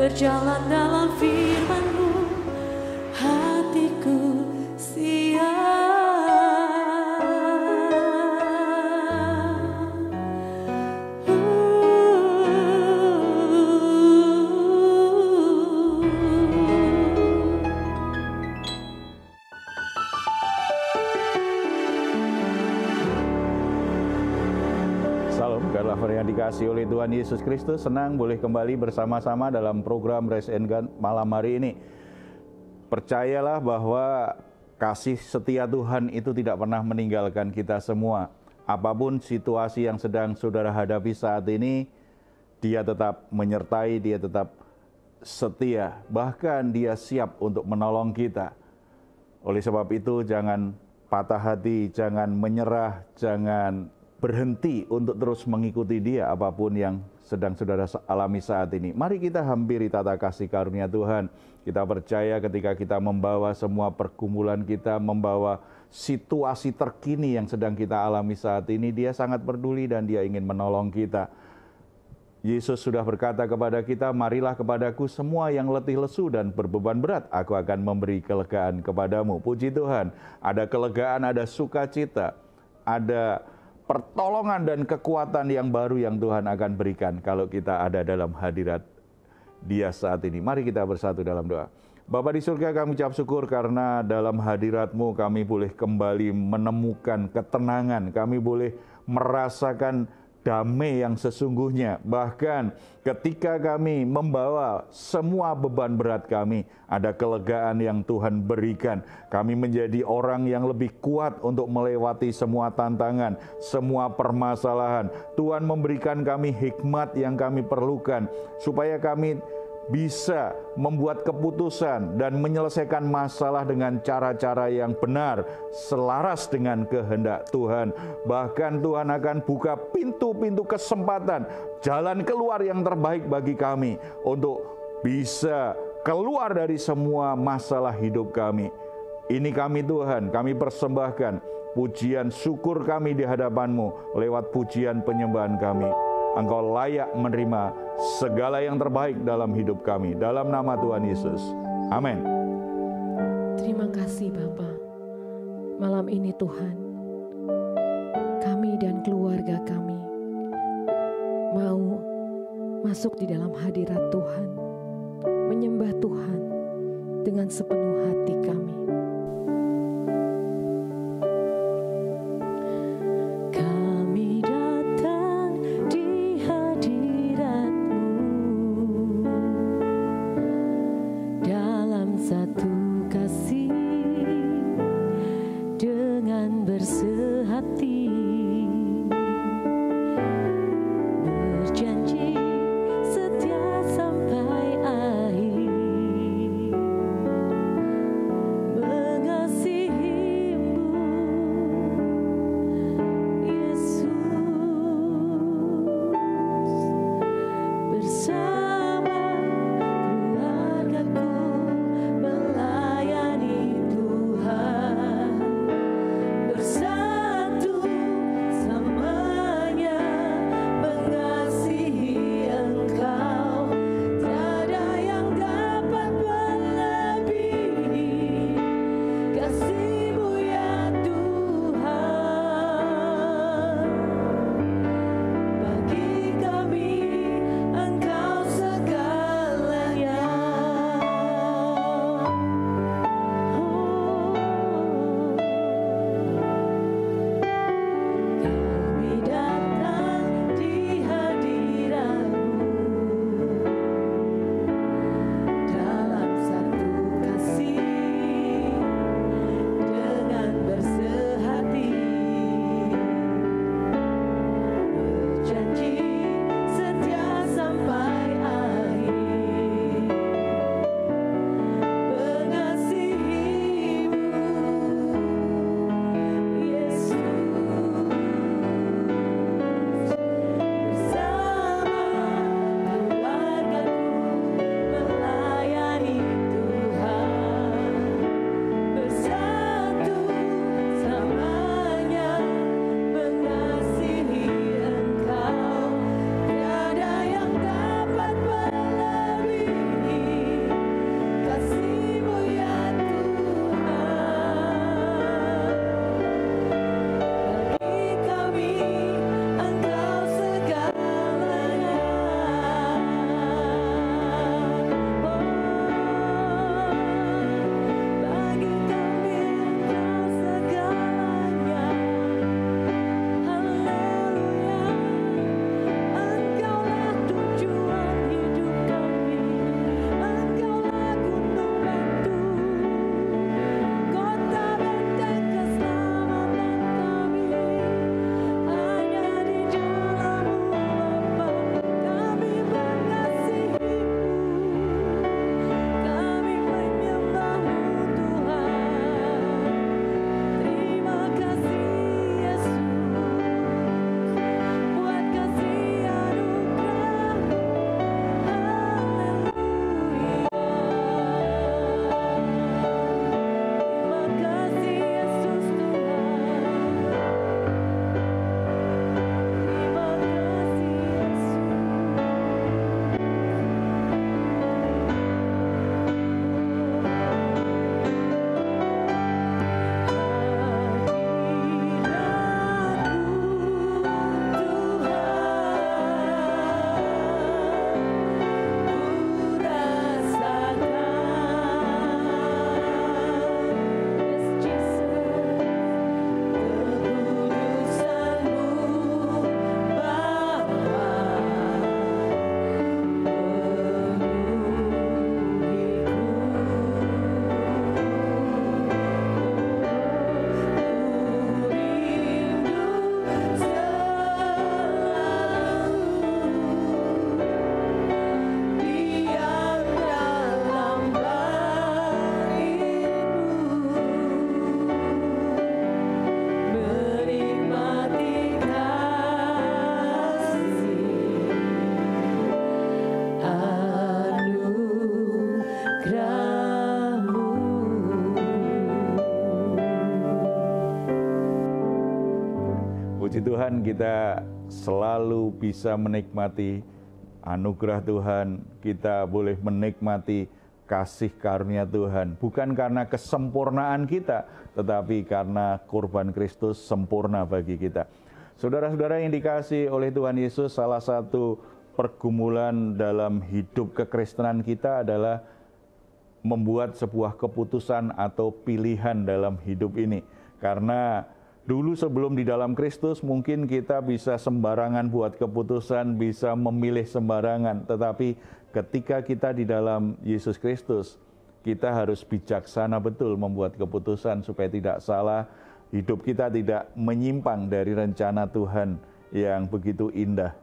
berjalan dalam firman-Mu, hatiku siap. Salam, yang dikasihi oleh Tuhan Yesus Kristus, senang boleh kembali bersama-sama dalam program Raise and Gun malam hari ini. Percayalah bahwa kasih setia Tuhan itu tidak pernah meninggalkan kita semua. Apapun situasi yang sedang saudara hadapi saat ini, Dia tetap menyertai, Dia tetap setia, bahkan Dia siap untuk menolong kita. Oleh sebab itu, jangan patah hati, jangan menyerah, jangan berhenti untuk terus mengikuti Dia apapun yang sedang saudara alami saat ini. Mari kita hampiri tata kasih karunia Tuhan. Kita percaya ketika kita membawa semua pergumulan kita, membawa situasi terkini yang sedang kita alami saat ini, Dia sangat peduli dan Dia ingin menolong kita. Yesus sudah berkata kepada kita, marilah kepadaku semua yang letih lesu dan berbeban berat, aku akan memberi kelegaan kepadamu. Puji Tuhan, ada kelegaan, ada sukacita, ada pertolongan dan kekuatan yang baru yang Tuhan akan berikan kalau kita ada dalam hadirat Dia saat ini. Mari kita bersatu dalam doa. Bapa di surga, kami ucap syukur karena dalam hadirat-Mu kami boleh kembali menemukan ketenangan, kami boleh merasakan damai yang sesungguhnya. Bahkan ketika kami membawa semua beban berat kami, ada kelegaan yang Tuhan berikan. Kami menjadi orang yang lebih kuat untuk melewati semua tantangan, semua permasalahan. Tuhan memberikan kami hikmat yang kami perlukan, supaya kami bisa membuat keputusan dan menyelesaikan masalah dengan cara-cara yang benar, selaras dengan kehendak Tuhan. Bahkan Tuhan akan buka pintu-pintu kesempatan, jalan keluar yang terbaik bagi kami untuk bisa keluar dari semua masalah hidup kami. Ini kami Tuhan, kami persembahkan pujian syukur kami di hadapan-Mu lewat pujian penyembahan kami. Engkau layak menerima segala yang terbaik dalam hidup kami. Dalam nama Tuhan Yesus. Amin. Terima kasih Bapa. Malam ini Tuhan, kami dan keluarga kami mau masuk di dalam hadirat Tuhan, menyembah Tuhan dengan sepenuh hati kami. Sampai akhir Puji Tuhan, kita selalu bisa menikmati anugerah Tuhan, kita boleh menikmati kasih karunia Tuhan, bukan karena kesempurnaan kita, tetapi karena kurban Kristus sempurna bagi kita. Saudara-saudara yang dikasihi oleh Tuhan Yesus, salah satu pergumulan dalam hidup kekristenan kita adalah membuat sebuah keputusan atau pilihan dalam hidup ini. Karena dulu sebelum di dalam Kristus mungkin kita bisa sembarangan buat keputusan, bisa memilih sembarangan. Tetapi ketika kita di dalam Yesus Kristus, kita harus bijaksana betul membuat keputusan supaya tidak salah, hidup kita tidak menyimpang dari rencana Tuhan yang begitu indah.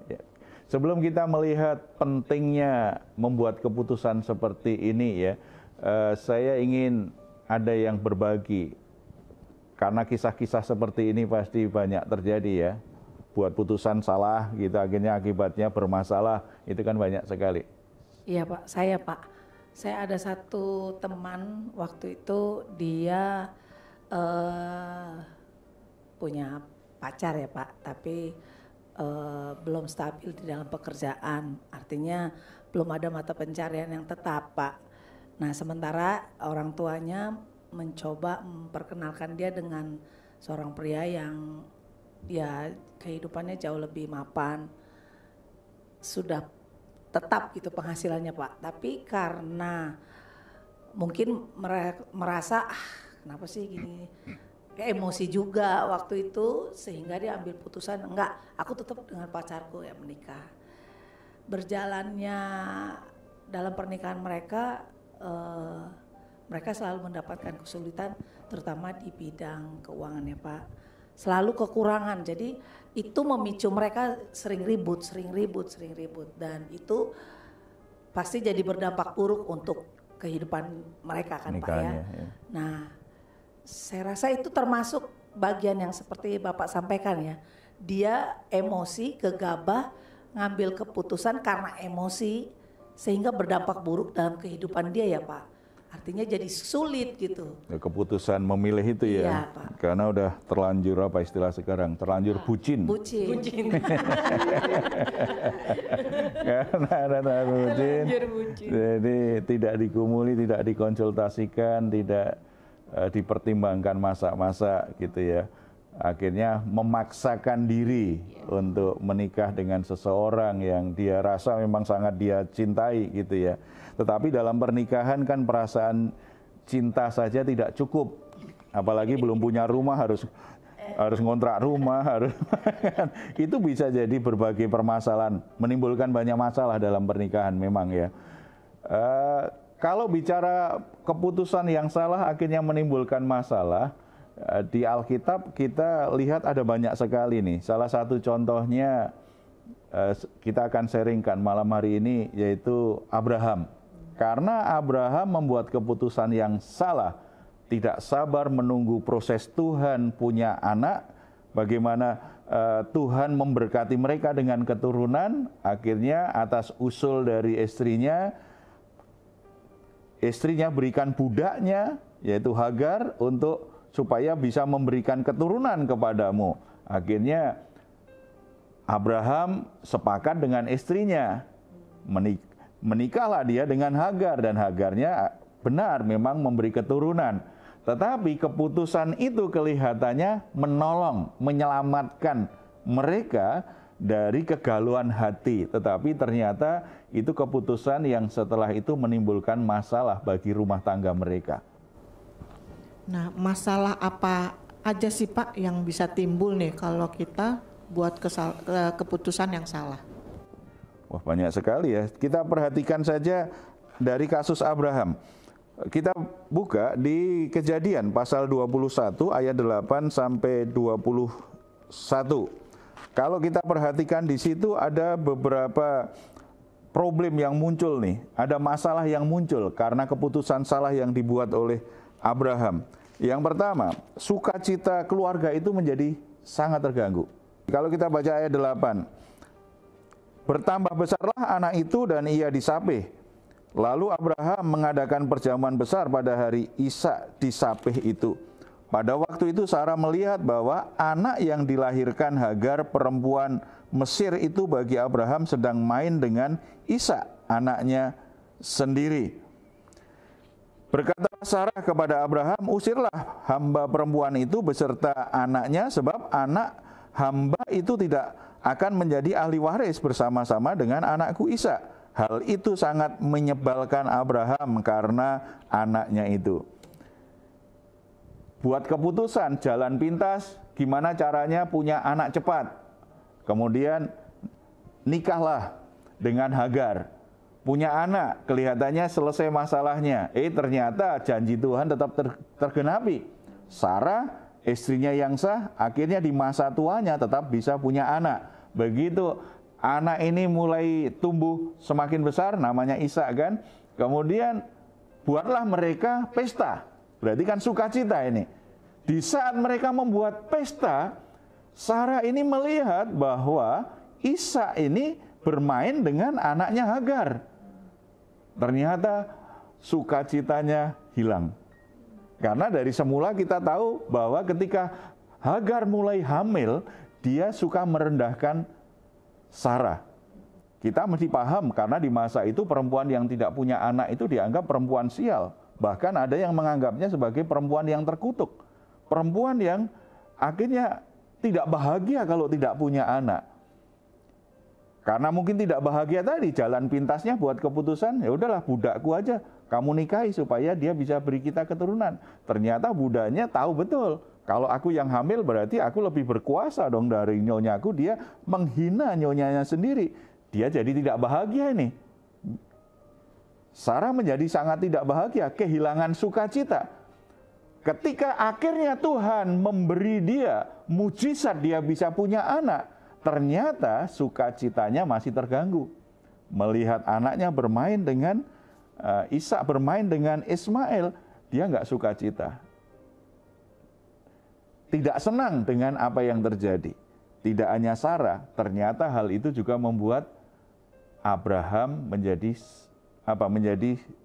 Sebelum kita melihat pentingnya membuat keputusan seperti ini saya ingin ada yang berbagi. Karena kisah-kisah seperti ini pasti banyak terjadi ya. Buat putusan salah gitu, akhirnya akibatnya bermasalah, itu kan banyak sekali. Iya Pak, saya ada satu teman waktu itu dia punya pacar ya Pak, tapi belum stabil di dalam pekerjaan, artinya belum ada mata pencarian yang tetap Pak. Nah sementara orang tuanya mencoba memperkenalkan dia dengan seorang pria yang ya kehidupannya jauh lebih mapan, sudah tetap gitu penghasilannya Pak, tapi karena mungkin merasa kenapa sih gini, kayak emosi juga waktu itu sehingga dia ambil putusan enggak, aku tetap dengan pacarku ya menikah. Berjalannya dalam pernikahan mereka mereka selalu mendapatkan kesulitan terutama di bidang keuangan ya Pak. Selalu kekurangan, jadi itu memicu mereka sering ribut dan itu pasti jadi berdampak buruk untuk kehidupan mereka kan Pak ya. Nah saya rasa itu termasuk bagian yang seperti Bapak sampaikan ya. Dia emosi, gegabah, ngambil keputusan karena emosi sehingga berdampak buruk dalam kehidupan dia ya Pak. Artinya jadi sulit gitu. Keputusan memilih itu ya. Iya, Pak. Karena udah terlanjur apa istilah sekarang? Terlanjur bucin. Bucin. Karena ada bucin. Jadi tidak digumuli, tidak dikonsultasikan, tidak dipertimbangkan masa-masa gitu ya. Akhirnya memaksakan diri untuk menikah dengan seseorang yang dia rasa memang sangat dia cintai gitu ya. Tetapi dalam pernikahan kan perasaan cinta saja tidak cukup. Apalagi belum punya rumah, harus ngontrak rumah, itu bisa jadi berbagai permasalahan, menimbulkan banyak masalah dalam pernikahan memang ya. Kalau bicara keputusan yang salah akhirnya menimbulkan masalah, di Alkitab kita lihat ada banyak sekali nih. Salah satu contohnya kita akan sharingkan malam hari ini yaitu Abraham. Karena Abraham membuat keputusan yang salah, tidak sabar menunggu proses Tuhan punya anak, bagaimana Tuhan memberkati mereka dengan keturunan, akhirnya atas usul dari istrinya berikan budaknya yaitu Hagar supaya bisa memberikan keturunan kepadamu. Akhirnya Abraham sepakat dengan istrinya, menikahlah dia dengan Hagar dan Hagarnya benar memang memberi keturunan. Tetapi keputusan itu kelihatannya menyelamatkan mereka dari kegalauan hati. Tetapi ternyata itu keputusan yang setelah itu menimbulkan masalah bagi rumah tangga mereka. Nah, masalah apa aja sih Pak yang bisa timbul nih kalau kita buat keputusan yang salah? Wah, banyak sekali ya. Kita perhatikan saja dari kasus Abraham. Kita buka di Kejadian pasal 21 ayat 8 sampai 21. Kalau kita perhatikan di situ ada beberapa problem yang muncul nih. Ada masalah yang muncul karena keputusan salah yang dibuat oleh Abraham. Yang pertama, sukacita keluarga itu menjadi sangat terganggu. Kalau kita baca ayat 8, bertambah besarlah anak itu dan ia disapih. Lalu Abraham mengadakan perjamuan besar pada hari Ishak disapih itu. Pada waktu itu Sarah melihat bahwa anak yang dilahirkan Hagar perempuan Mesir itu bagi Abraham sedang main dengan Ishak, anaknya sendiri. Berkata Sarah kepada Abraham, usirlah hamba perempuan itu beserta anaknya, sebab anak hamba itu tidak akan menjadi ahli waris bersama-sama dengan anakku Ishak. Hal itu sangat menyebalkan Abraham karena anaknya itu. Buat keputusan, jalan pintas, gimana caranya punya anak cepat. Kemudian nikahlah dengan Hagar. Punya anak, kelihatannya selesai masalahnya. Ternyata janji Tuhan tetap tergenapi. Sarah, istrinya yang sah, akhirnya di masa tuanya tetap bisa punya anak. Begitu anak ini mulai tumbuh semakin besar, namanya Ishak kan. Kemudian buatlah mereka pesta. Berarti kan sukacita ini. Di saat mereka membuat pesta, Sarah ini melihat bahwa Ishak ini bermain dengan anaknya Hagar. Ternyata sukacitanya hilang. Karena dari semula kita tahu bahwa ketika Hagar mulai hamil, dia suka merendahkan Sarah. Kita mesti paham karena di masa itu perempuan yang tidak punya anak itu dianggap perempuan sial. Bahkan ada yang menganggapnya sebagai perempuan yang terkutuk. Perempuan yang akhirnya tidak bahagia kalau tidak punya anak. Karena mungkin tidak bahagia tadi, jalan pintasnya buat keputusan, ya udahlah budakku aja, kamu nikahi supaya dia bisa beri kita keturunan. Ternyata budaknya tahu betul, kalau aku yang hamil berarti aku lebih berkuasa dong dari nyonyaku, dia menghina nyonyanya sendiri. Dia jadi tidak bahagia ini. Sarah menjadi sangat tidak bahagia, kehilangan sukacita. Ketika akhirnya Tuhan memberi dia mujizat, dia bisa punya anak, ternyata sukacitanya masih terganggu. Melihat anaknya bermain dengan Ishak, bermain dengan Ismail, dia nggak sukacita. Tidak senang dengan apa yang terjadi. Tidak hanya Sarah, ternyata hal itu juga membuat Abraham menjadi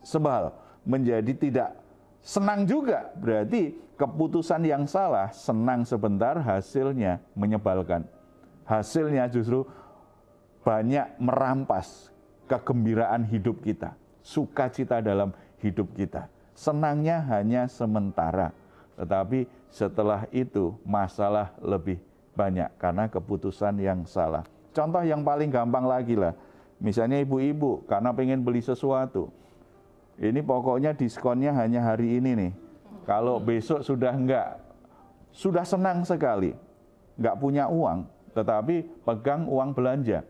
sebal, menjadi tidak senang juga. Berarti keputusan yang salah, senang sebentar, hasilnya menyebalkan. Hasilnya justru banyak merampas kegembiraan hidup kita, sukacita dalam hidup kita. Senangnya hanya sementara, tetapi setelah itu masalah lebih banyak karena keputusan yang salah. Contoh yang paling gampang lagi lah, misalnya ibu-ibu karena pengen beli sesuatu, ini pokoknya diskonnya hanya hari ini nih. Kalau besok sudah enggak, sudah senang sekali, enggak punya uang, tetapi pegang uang belanja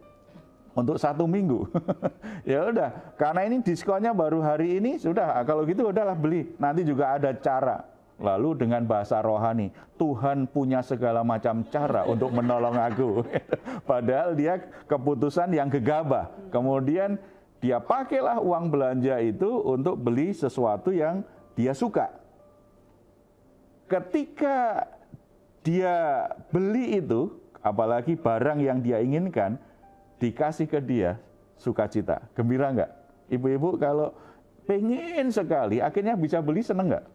untuk 1 minggu. Ya udah, karena ini diskonnya baru hari ini, sudah kalau gitu udahlah beli. Nanti juga ada cara. Lalu dengan bahasa rohani, Tuhan punya segala macam cara untuk menolong aku. Padahal dia keputusan yang gegabah. Kemudian dia pakailah uang belanja itu untuk beli sesuatu yang dia suka. Ketika dia beli itu, apalagi barang yang dia inginkan, dikasih ke dia, sukacita. Gembira enggak? Ibu-ibu kalau pengen sekali, akhirnya bisa beli, seneng enggak?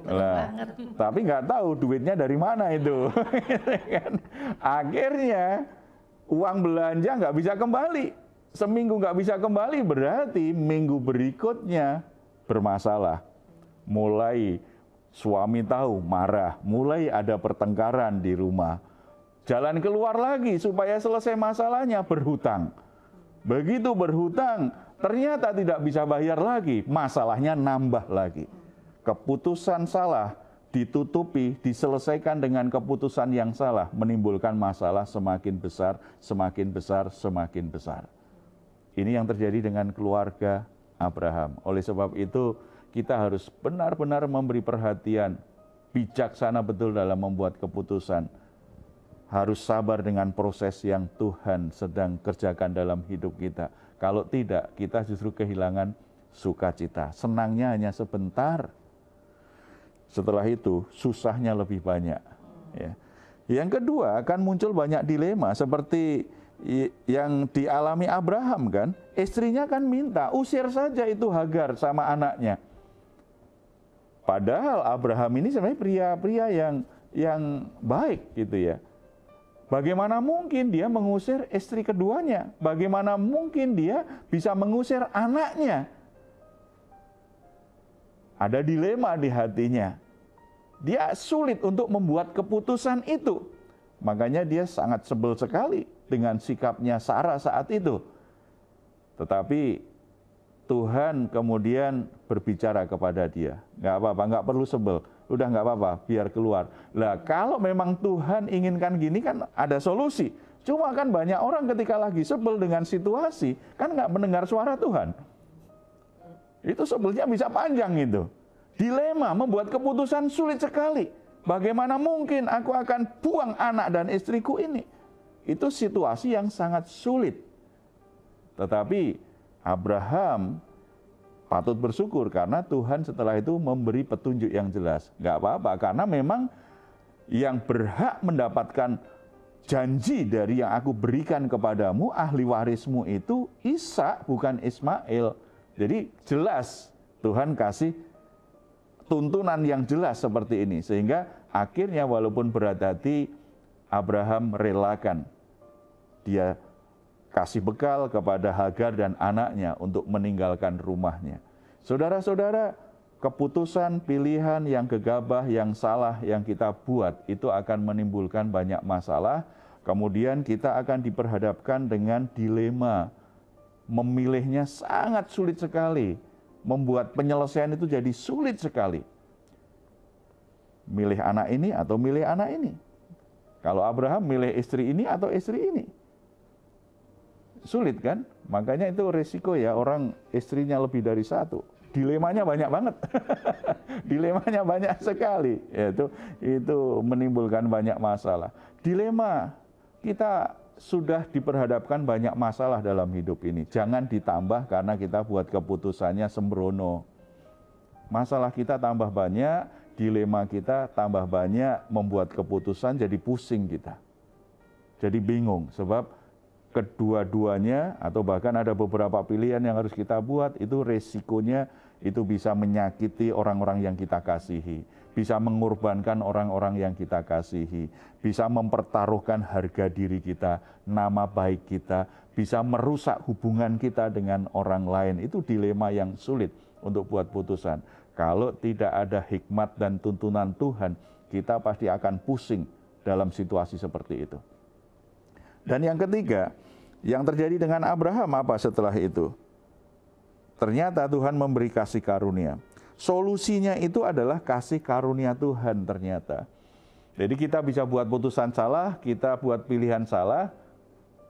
Nah, tapi nggak tahu duitnya dari mana itu. Akhirnya uang belanja nggak bisa kembali. Seminggu nggak bisa kembali, berarti minggu berikutnya bermasalah. Mulai suami tahu, marah. Mulai ada pertengkaran di rumah. Jalan keluar lagi supaya selesai masalahnya, berhutang. Begitu berhutang, ternyata tidak bisa bayar lagi. Masalahnya nambah lagi. Keputusan salah ditutupi, diselesaikan dengan keputusan yang salah, menimbulkan masalah semakin besar, semakin besar, semakin besar. Ini yang terjadi dengan keluarga Abraham. Oleh sebab itu, kita harus benar-benar memberi perhatian, bijaksana betul dalam membuat keputusan. Harus sabar dengan proses yang Tuhan sedang kerjakan dalam hidup kita. Kalau tidak, kita justru kehilangan sukacita. Senangnya hanya sebentar. Setelah itu susahnya lebih banyak. Ya. Yang kedua akan muncul banyak dilema seperti yang dialami Abraham kan. Istrinya kan minta usir saja itu Hagar sama anaknya. Padahal Abraham ini sebenarnya pria-pria yang baik gitu ya. Bagaimana mungkin dia mengusir istri keduanya? Bagaimana mungkin dia bisa mengusir anaknya? Ada dilema di hatinya. Dia sulit untuk membuat keputusan itu. Makanya dia sangat sebel sekali dengan sikapnya Sarah saat itu. Tetapi Tuhan kemudian berbicara kepada dia. Nggak apa-apa, nggak perlu sebel. Udah nggak apa-apa, biar keluar. Lah kalau memang Tuhan inginkan gini kan ada solusi. Cuma kan banyak orang ketika lagi sebel dengan situasi, kan nggak mendengar suara Tuhan. Itu sebelnya bisa panjang itu. Dilema, membuat keputusan sulit sekali. Bagaimana mungkin aku akan buang anak dan istriku ini? Itu situasi yang sangat sulit. Tetapi Abraham patut bersyukur karena Tuhan setelah itu memberi petunjuk yang jelas. Nggak apa-apa, karena memang yang berhak mendapatkan janji dari yang aku berikan kepadamu, ahli warismu itu Ishak, bukan Ismail. Jadi jelas Tuhan kasih tuntunan yang jelas seperti ini. Sehingga akhirnya walaupun berat hati, Abraham relakan. Dia kasih bekal kepada Hagar dan anaknya untuk meninggalkan rumahnya. Saudara-saudara, keputusan pilihan yang gegabah, yang salah yang kita buat itu akan menimbulkan banyak masalah. Kemudian kita akan diperhadapkan dengan dilema. Memilihnya sangat sulit sekali. Membuat penyelesaian itu jadi sulit sekali. Milih anak ini atau milih anak ini. Kalau Abraham milih istri ini atau istri ini. Sulit kan? Makanya itu risiko ya, orang istrinya lebih dari satu. Dilemanya banyak banget. Dilemanya banyak sekali. Itu menimbulkan banyak masalah. Dilema, kita sudah diperhadapkan banyak masalah dalam hidup ini. Jangan ditambah karena kita buat keputusannya sembrono. Masalah kita tambah banyak, dilema kita tambah banyak, membuat keputusan jadi pusing kita. Jadi bingung, sebab kedua-duanya atau bahkan ada beberapa pilihan yang harus kita buat, itu resikonya itu bisa menyakiti orang-orang yang kita kasihi, bisa mengorbankan orang-orang yang kita kasihi, bisa mempertaruhkan harga diri kita, nama baik kita, bisa merusak hubungan kita dengan orang lain. Itu dilema yang sulit untuk buat putusan. Kalau tidak ada hikmat dan tuntunan Tuhan, kita pasti akan pusing dalam situasi seperti itu. Dan yang ketiga, yang terjadi dengan Abraham apa setelah itu? Ternyata Tuhan memberi kasih karunia. Solusinya itu adalah kasih karunia Tuhan ternyata. Jadi kita bisa buat putusan salah, kita buat pilihan salah.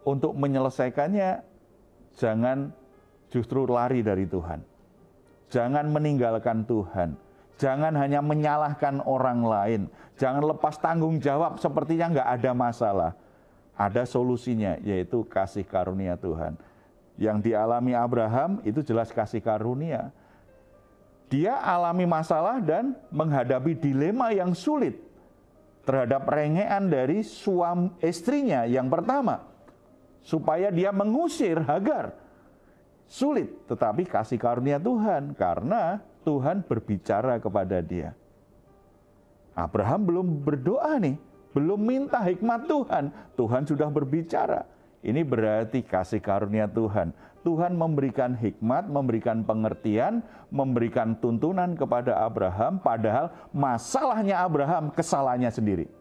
Untuk menyelesaikannya, jangan justru lari dari Tuhan. Jangan meninggalkan Tuhan. Jangan hanya menyalahkan orang lain. Jangan lepas tanggung jawab sepertinya nggak ada masalah. Ada solusinya, yaitu kasih karunia Tuhan. Yang dialami Abraham itu jelas kasih karunia. Dia alami masalah dan menghadapi dilema yang sulit terhadap rengean dari istrinya yang pertama. Supaya dia mengusir Hagar. Sulit, tetapi kasih karunia Tuhan. Karena Tuhan berbicara kepada dia. Abraham belum berdoa nih. Belum minta hikmat Tuhan, Tuhan sudah berbicara. Ini berarti kasih karunia Tuhan. Tuhan memberikan hikmat, memberikan pengertian, memberikan tuntunan kepada Abraham, padahal masalahnya Abraham, kesalahannya sendiri.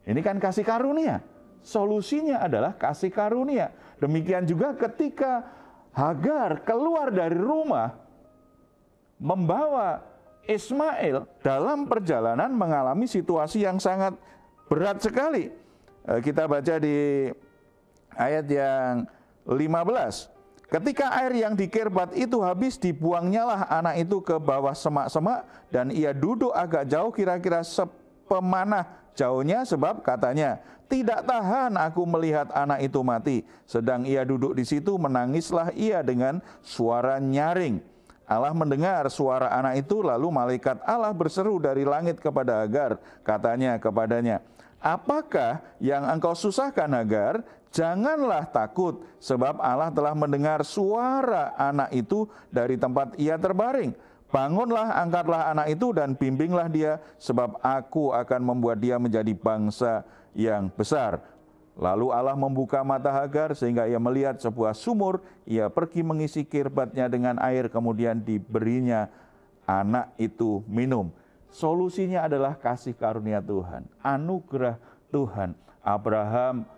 Ini kan kasih karunia. Solusinya adalah kasih karunia. Demikian juga ketika Hagar keluar dari rumah, membawa Ismail dalam perjalanan mengalami situasi yang sangat berat sekali. Kita baca di ayat yang 15. Ketika air yang di Kirbat itu habis, dibuangnyalah anak itu ke bawah semak-semak, dan ia duduk agak jauh, kira-kira sepemanah jauhnya, sebab katanya, tidak tahan aku melihat anak itu mati. Sedang ia duduk di situ, menangislah ia dengan suara nyaring. Allah mendengar suara anak itu, lalu malaikat Allah berseru dari langit kepada Hagar. Katanya kepadanya, apakah yang engkau susahkan Hagar? Janganlah takut, sebab Allah telah mendengar suara anak itu dari tempat ia terbaring. Bangunlah, angkatlah anak itu dan bimbinglah dia, sebab aku akan membuat dia menjadi bangsa yang besar. Lalu Allah membuka mata Hagar sehingga ia melihat sebuah sumur. Ia pergi mengisi kirbatnya dengan air, kemudian diberinya anak itu minum. Solusinya adalah kasih karunia Tuhan, anugerah Tuhan. Abraham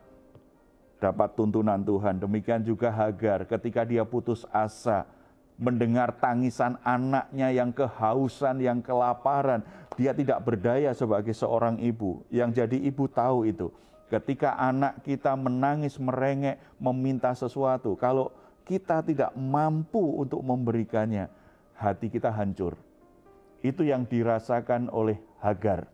dapat tuntunan Tuhan, demikian juga Hagar ketika dia putus asa, mendengar tangisan anaknya yang kehausan, yang kelaparan. Dia tidak berdaya sebagai seorang ibu. Yang jadi ibu tahu itu. Ketika anak kita menangis, merengek, meminta sesuatu, kalau kita tidak mampu untuk memberikannya, hati kita hancur. Itu yang dirasakan oleh Hagar.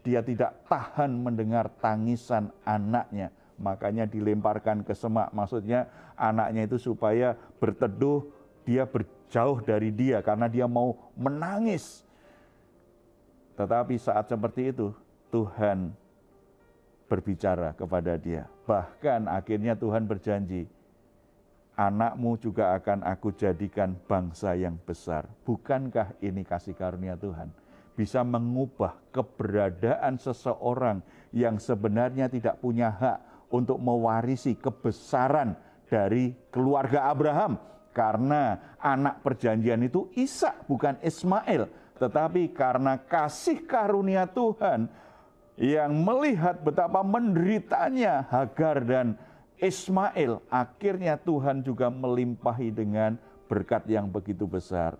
Dia tidak tahan mendengar tangisan anaknya, makanya dilemparkan ke semak. Maksudnya anaknya itu supaya berteduh, dia berjauh dari dia karena dia mau menangis. Tetapi saat seperti itu, Tuhan berbicara kepada dia. Bahkan akhirnya Tuhan berjanji, anakmu juga akan aku jadikan bangsa yang besar. Bukankah ini kasih karunia Tuhan? Bisa mengubah keberadaan seseorang yang sebenarnya tidak punya hak untuk mewarisi kebesaran dari keluarga Abraham. Karena anak perjanjian itu Ishak, bukan Ismail. Tetapi karena kasih karunia Tuhan yang melihat betapa menderitanya Hagar dan Ismail, akhirnya Tuhan juga melimpahi dengan berkat yang begitu besar.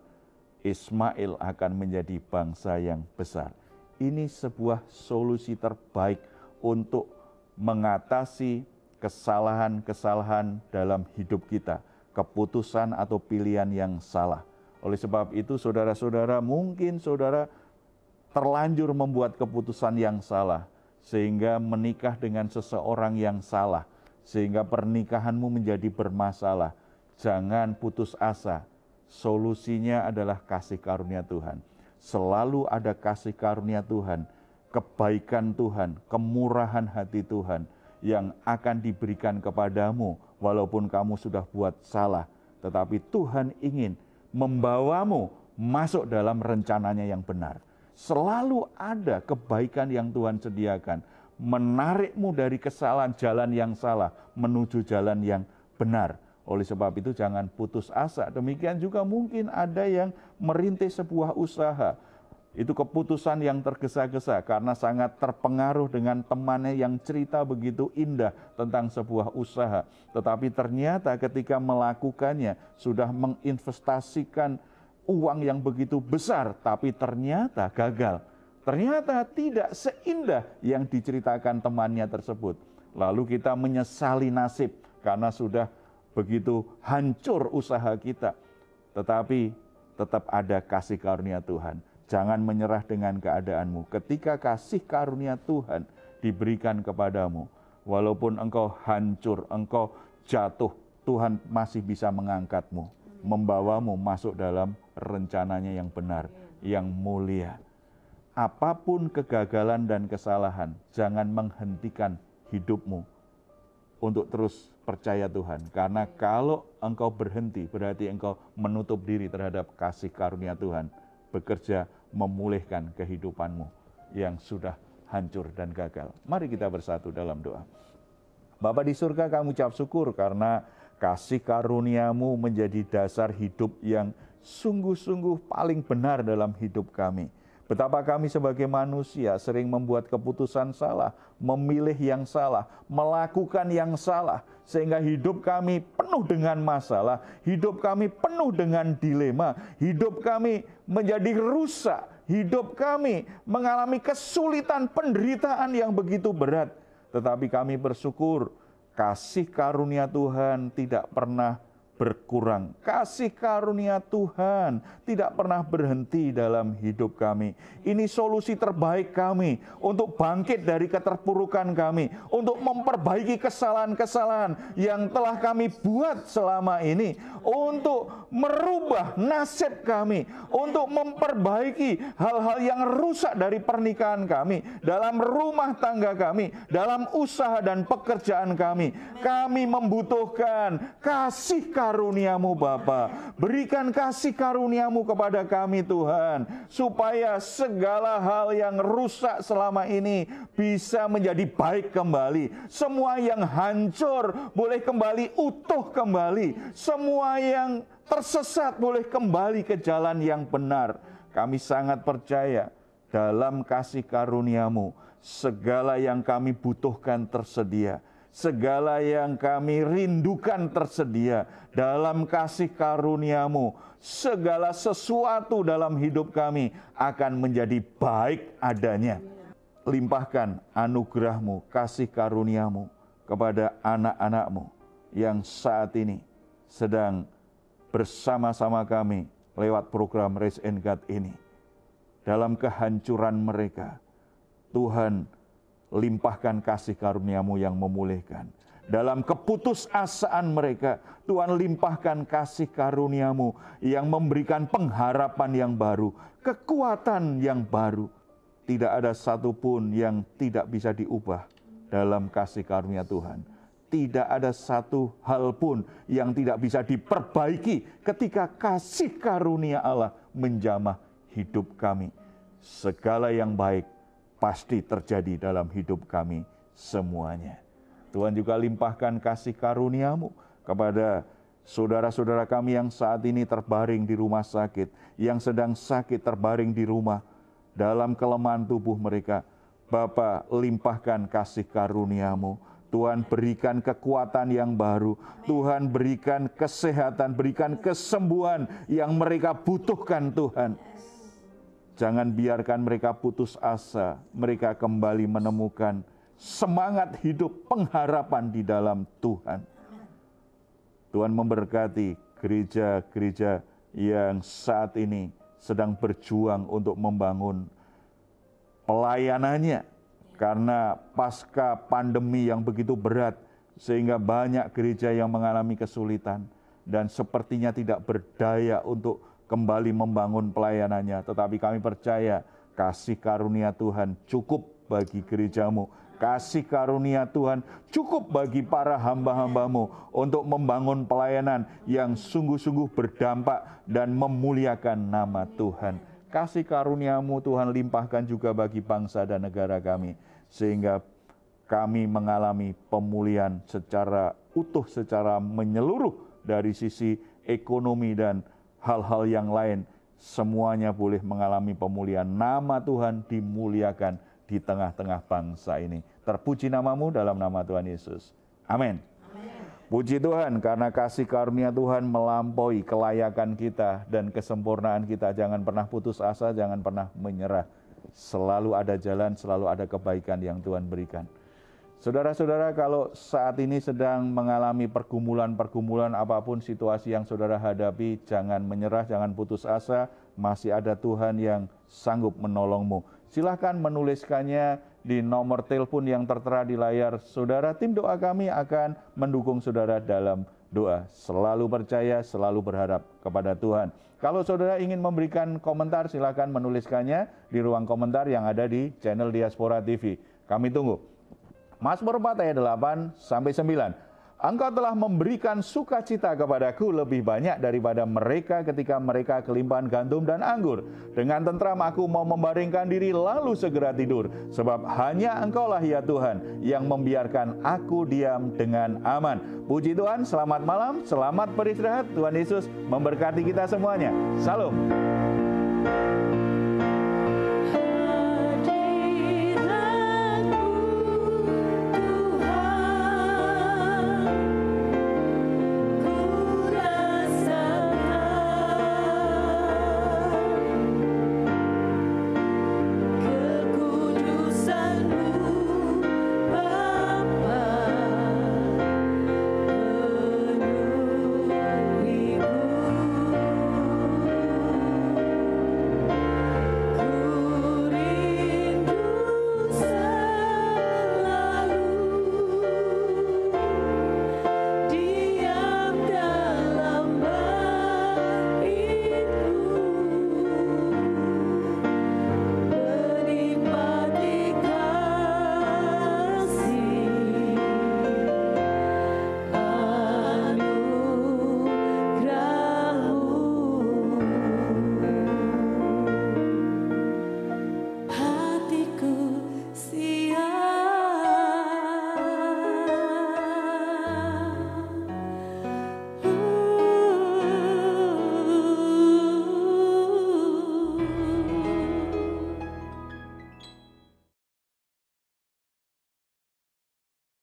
Ismail akan menjadi bangsa yang besar. Ini sebuah solusi terbaik untuk mengatasi kesalahan-kesalahan dalam hidup kita, keputusan atau pilihan yang salah. Oleh sebab itu, saudara-saudara, mungkin saudara terlanjur membuat keputusan yang salah, sehingga menikah dengan seseorang yang salah, sehingga pernikahanmu menjadi bermasalah. Jangan putus asa. Solusinya adalah kasih karunia Tuhan. Selalu ada kasih karunia Tuhan, kebaikan Tuhan, kemurahan hati Tuhan yang akan diberikan kepadamu walaupun kamu sudah buat salah. Tetapi Tuhan ingin membawamu masuk dalam rencananya yang benar. Selalu ada kebaikan yang Tuhan sediakan, menarikmu dari kesalahan jalan yang salah menuju jalan yang benar. Oleh sebab itu jangan putus asa. Demikian juga mungkin ada yang merintis sebuah usaha. Itu keputusan yang tergesa-gesa karena sangat terpengaruh dengan temannya yang cerita begitu indah tentang sebuah usaha. Tetapi ternyata ketika melakukannya sudah menginvestasikan uang yang begitu besar, tapi ternyata gagal. Ternyata tidak seindah yang diceritakan temannya tersebut. Lalu kita menyesali nasib karena sudah begitu hancur usaha kita. Tetapi tetap ada kasih karunia Tuhan. Jangan menyerah dengan keadaanmu. Ketika kasih karunia Tuhan diberikan kepadamu, walaupun engkau hancur, engkau jatuh, Tuhan masih bisa mengangkatmu, membawamu masuk dalam rencananya yang benar, yang mulia. Apapun kegagalan dan kesalahan, jangan menghentikan hidupmu untuk terus percaya Tuhan. Karena kalau engkau berhenti, berarti engkau menutup diri terhadap kasih karunia Tuhan, bekerja memulihkan kehidupanmu yang sudah hancur dan gagal. Mari kita bersatu dalam doa. Bapa di surga, kami ucap syukur karena kasih karuniamu menjadi dasar hidup yang sungguh-sungguh paling benar dalam hidup kami. Betapa kami sebagai manusia sering membuat keputusan salah, memilih yang salah, melakukan yang salah, sehingga hidup kami penuh dengan masalah, hidup kami penuh dengan dilema, hidup kami menjadi rusak, hidup kami mengalami kesulitan, penderitaan yang begitu berat. Tetapi kami bersyukur, kasih karunia Tuhan tidak pernah berkurang. Kasih karunia Tuhan tidak pernah berhenti dalam hidup kami. Ini solusi terbaik kami untuk bangkit dari keterpurukan kami, untuk memperbaiki kesalahan-kesalahan yang telah kami buat selama ini, untuk merubah nasib kami, untuk memperbaiki hal-hal yang rusak dari pernikahan kami, dalam rumah tangga kami, dalam usaha dan pekerjaan kami. Kami membutuhkan kasih karunia karunia-Mu Bapa. Berikan kasih karunia-Mu kepada kami Tuhan, supaya segala hal yang rusak selama ini bisa menjadi baik kembali. Semua yang hancur boleh kembali utuh kembali. Semua yang tersesat boleh kembali ke jalan yang benar. Kami sangat percaya dalam kasih karunia-Mu, segala yang kami butuhkan tersedia. Segala yang kami rindukan tersedia dalam kasih karunia-Mu. Segala sesuatu dalam hidup kami akan menjadi baik adanya. Limpahkan anugerah-Mu, kasih karunia-Mu kepada anak-anak-Mu yang saat ini sedang bersama-sama kami lewat program Raise and Guide ini. Dalam kehancuran mereka, Tuhan, limpahkan kasih karunia-Mu yang memulihkan. Dalam keputusasaan mereka, Tuhan, limpahkan kasih karunia-Mu yang memberikan pengharapan yang baru, kekuatan yang baru. Tidak ada satupun yang tidak bisa diubah dalam kasih karunia Tuhan. Tidak ada satu hal pun yang tidak bisa diperbaiki ketika kasih karunia Allah menjamah hidup kami. Segala yang baik pasti terjadi dalam hidup kami semuanya. Tuhan juga limpahkan kasih karunia-Mu kepada saudara-saudara kami yang saat ini terbaring di rumah sakit, yang sedang sakit terbaring di rumah, dalam kelemahan tubuh mereka. Bapa, limpahkan kasih karunia-Mu. Tuhan, berikan kekuatan yang baru. Tuhan, berikan kesehatan, berikan kesembuhan yang mereka butuhkan Tuhan. Jangan biarkan mereka putus asa. Mereka kembali menemukan semangat hidup, pengharapan di dalam Tuhan. Tuhan memberkati gereja-gereja yang saat ini sedang berjuang untuk membangun pelayanannya. Karena pasca pandemi yang begitu berat, sehingga banyak gereja yang mengalami kesulitan dan sepertinya tidak berdaya untuk kembali membangun pelayanannya. Tetapi kami percaya kasih karunia Tuhan cukup bagi gereja-Mu. Kasih karunia Tuhan cukup bagi para hamba-hamba-Mu untuk membangun pelayanan yang sungguh-sungguh berdampak dan memuliakan nama Tuhan. Kasih karunia-Mu Tuhan limpahkan juga bagi bangsa dan negara kami, sehingga kami mengalami pemulihan secara utuh, secara menyeluruh dari sisi ekonomi dan hal-hal yang lain. Semuanya boleh mengalami pemulihan. Nama Tuhan dimuliakan di tengah-tengah bangsa ini. Terpuji nama-Mu dalam nama Tuhan Yesus. Amin. Puji Tuhan, karena kasih karunia Tuhan melampaui kelayakan kita dan kesempurnaan kita. Jangan pernah putus asa, jangan pernah menyerah. Selalu ada jalan, selalu ada kebaikan yang Tuhan berikan. Saudara-saudara, kalau saat ini sedang mengalami pergumulan-pergumulan apapun situasi yang saudara hadapi, jangan menyerah, jangan putus asa. Masih ada Tuhan yang sanggup menolongmu. Silahkan menuliskannya di nomor telepon yang tertera di layar saudara. Tim doa kami akan mendukung saudara dalam doa. Selalu percaya, selalu berharap kepada Tuhan. Kalau saudara ingin memberikan komentar, silakan menuliskannya di ruang komentar yang ada di channel Diaspora TV. Kami tunggu. Mazmur 4 ayat 8-9. Engkau telah memberikan sukacita kepadaku lebih banyak daripada mereka ketika mereka kelimpahan gandum dan anggur. Dengan tentram aku mau membaringkan diri lalu segera tidur. Sebab hanya Engkaulah ya Tuhan yang membiarkan aku diam dengan aman. Puji Tuhan, selamat malam, selamat beristirahat. Tuhan Yesus memberkati kita semuanya. Salam.